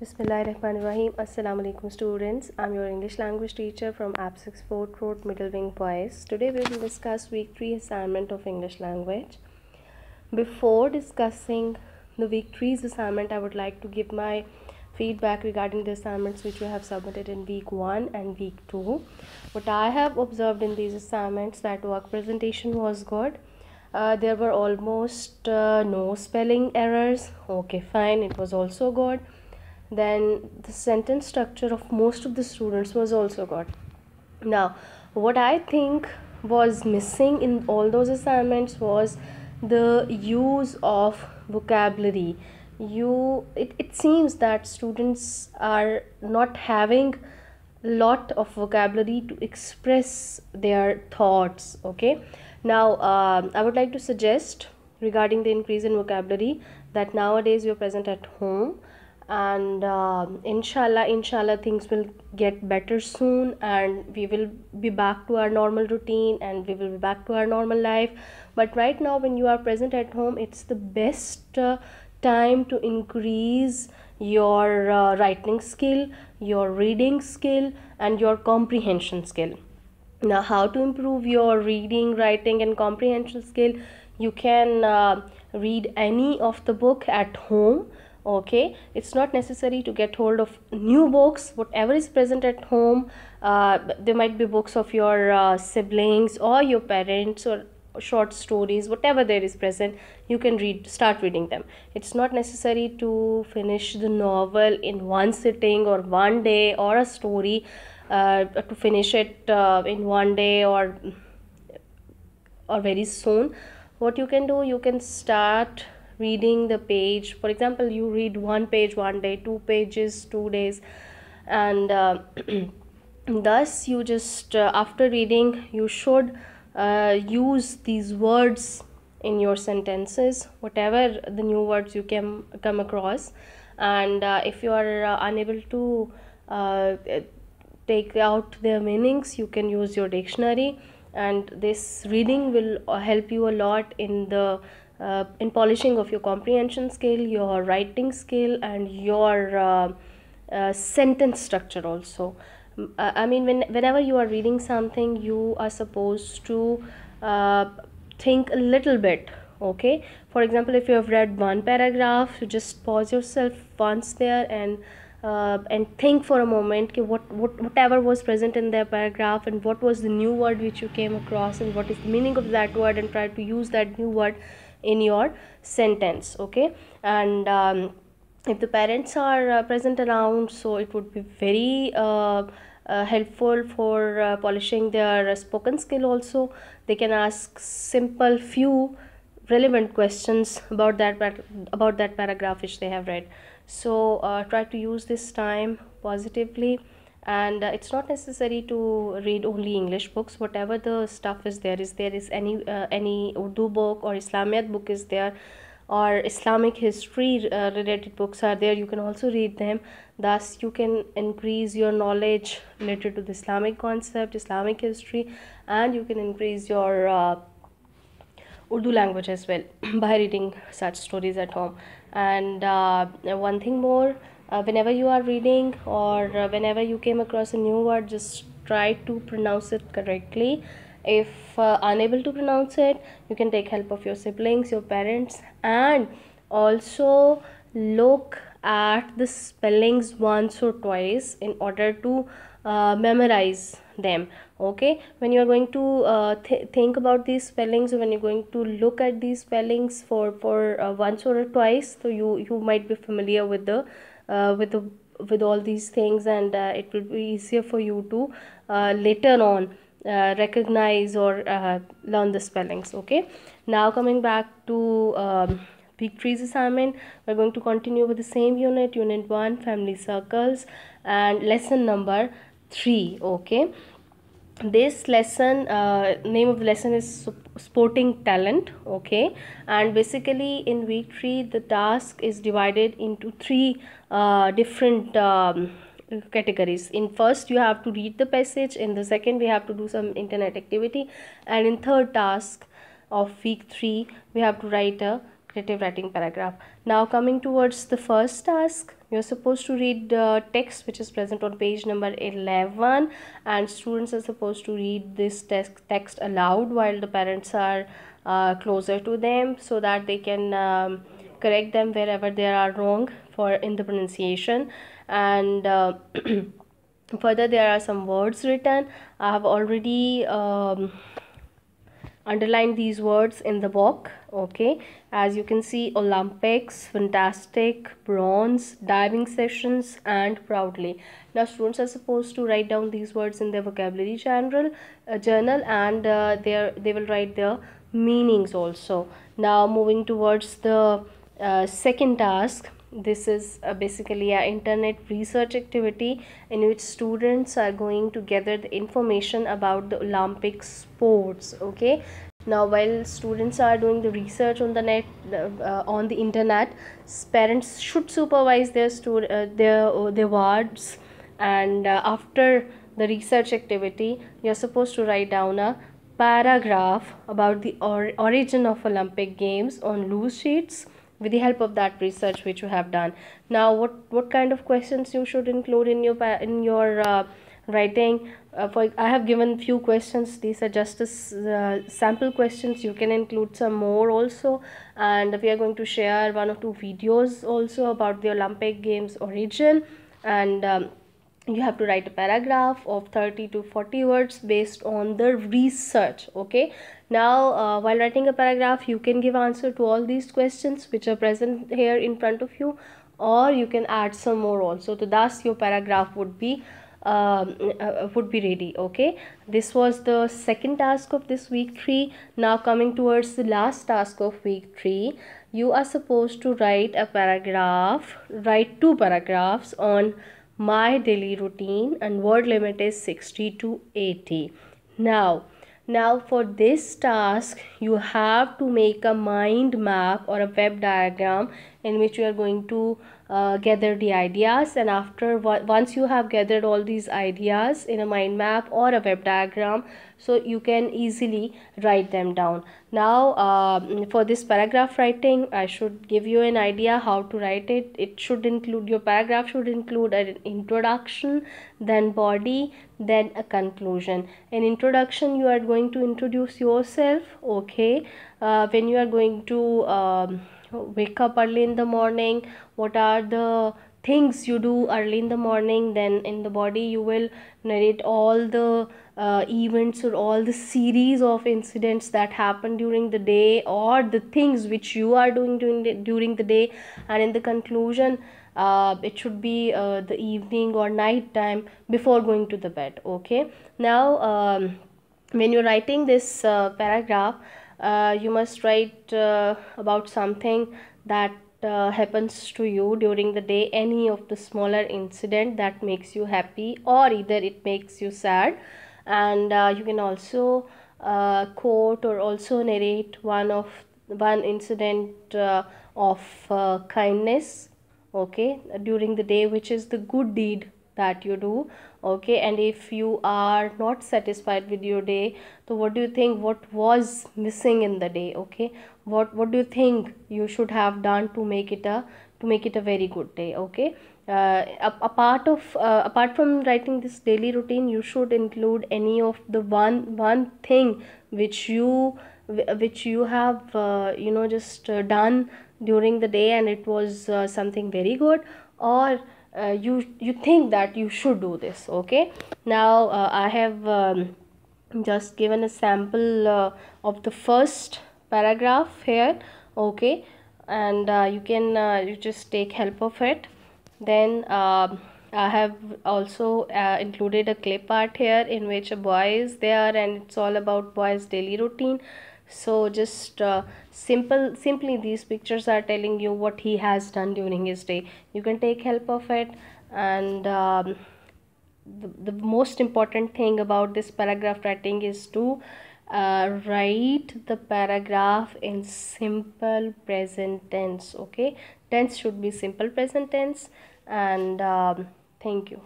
Bismillahirrahmanirrahim. Assalamu alaikum students. I'm your English language teacher from App 6 Fort Road, Middle Wing Boys. Today we will discuss week 3 assignment of English language. Before discussing the week 3's assignment, I would like to give my feedback regarding the assignments which we have submitted in week 1 and week 2. What I have observed in these assignments, that work presentation was good. There were almost no spelling errors. Okay, fine, it was also good. Then the sentence structure of most of the students was also good. Now, what I think was missing in all those assignments was the use of vocabulary. It seems that students are not having lot of vocabulary to express their thoughts. Okay, now I would like to suggest regarding the increase in vocabulary that nowadays we are present at home, and inshallah things will get better soon, and we will be back to our normal routine, and we will be back to our normal life. But right now, when you are present at home, it's the best time to increase your writing skill, your reading skill, and your comprehension skill. Now, how to improve your reading, writing, and comprehension skill? You can read any of the book at home. Okay, it's not necessary to get hold of new books. Whatever is present at home, there might be books of your siblings or your parents, or short stories, whatever there is present, you can start reading them. It's not necessary to finish the novel in one sitting or one day, or a story to finish it in one day or very soon. What you can do, you can start reading the page. For example, you read one page one day, 2 pages 2 days, and thus you just after reading, you should use these words in your sentences, whatever the new words you can come across. And if you are unable to take out their meanings, you can use your dictionary, and this reading will help you a lot in the in polishing of your comprehension skill, your writing skill, and your sentence structure also. I mean, whenever you are reading something, you are supposed to think a little bit. Okay, for example, if you have read one paragraph, you just pause yourself once there, and think for a moment whatever was present in their paragraph, and what was the new word which you came across, and what is the meaning of that word, and try to use that new word in your sentence. Okay, and if the parents are present around, so it would be very helpful for polishing their spoken skill also. They can ask simple few relevant questions about that paragraph which they have read. So try to use this time positively, and it's not necessary to read only English books. Whatever the stuff is there is any Urdu book or Islamiyat book is there, or Islamic history related books are there, you can also read them. Thus you can increase your knowledge related to the Islamic concept, Islamic history, and you can increase your Urdu language as well by reading such stories at home. And one thing more, whenever you are reading, or whenever you came across a new word, just try to pronounce it correctly. If unable to pronounce it, you can take help of your siblings, your parents, and also look at the spellings once or twice in order to memorize them. Okay, when you are going to think about these spellings, or when you're going to look at these spellings for once or twice, so you might be familiar with the with all these things, and it will be easier for you to later on recognize or learn the spellings. Okay, now coming back to week 3's assignment, we're going to continue with the same unit 1, family circles, and lesson number 3. Okay, this lesson, name of the lesson is sporting talent. Okay, and basically in week 3 the task is divided into 3 different categories. In first, you have to read the passage. In the second, we have to do some internet activity, and in third task of week 3, we have to write a creative writing paragraph. Now coming towards the first task, you're supposed to read the text which is present on page number 11, and students are supposed to read this text aloud while the parents are closer to them, so that they can correct them wherever they are wrong for in the pronunciation. And further, there are some words written. I have already underline these words in the book. Okay, as you can see, Olympics, fantastic, bronze, diving sessions, and proudly. Now students are supposed to write down these words in their vocabulary journal, and they will write their meanings also. Now moving towards the second task. This is basically an internet research activity in which students are going to gather the information about the Olympic sports. Okay, now while students are doing the research on the net, on the internet, parents should supervise their words. And after the research activity, you're supposed to write down a paragraph about the origin of Olympic Games on loose sheets with the help of that research which you have done. Now what kind of questions you should include in your writing? I have given few questions. These are just sample questions. You can include some more also, and we are going to share one or two videos also about the Olympic Games origin. And you have to write a paragraph of 30 to 40 words based on the research. Okay, now while writing a paragraph, you can give answer to all these questions which are present here in front of you, or you can add some more also. So thus your paragraph would be ready. Okay, this was the second task of this week 3. Now coming towards the last task of week 3, you are supposed to write two paragraphs on my daily routine, and word limit is 60 to 80. Now for this task, you have to make a mind map or a web diagram in which you are going to gather the ideas. And once you have gathered all these ideas in a mind map or a web diagram, so you can easily write them down. Now for this paragraph writing, I should give you an idea how to write it. Your paragraph should include an introduction, then body, then a conclusion. In introduction, you are going to introduce yourself. Okay, when you are going to wake up early in the morning, what are the things you do early in the morning. Then in the body, you will narrate all the events or all the series of incidents that happen during the day, or the things which you are doing during the day. And in the conclusion, it should be the evening or night time before going to the bed. Okay, now when you're writing this paragraph, you must write about something that happens to you during the day, any of the smaller incident that makes you happy, or either it makes you sad. And you can also quote or also narrate one incident of kindness, okay, during the day, which is the good deed that you do. Okay, and if you are not satisfied with your day, so what do you think, what was missing in the day? Okay, what do you think you should have done to make it a very good day? Okay, apart from writing this daily routine, you should include any of the one thing which you have just done during the day, and it was something very good, or you think that you should do this. Okay, now I have just given a sample of the first paragraph here. Okay, and you just take help of it. Then I have also included a clip art here in which a boy is there, and it's all about boy's daily routine. So just simply these pictures are telling you what he has done during his day. You can take help of it. And the most important thing about this paragraph writing is to write the paragraph in simple present tense. Okay, tense should be simple present tense. And thank you.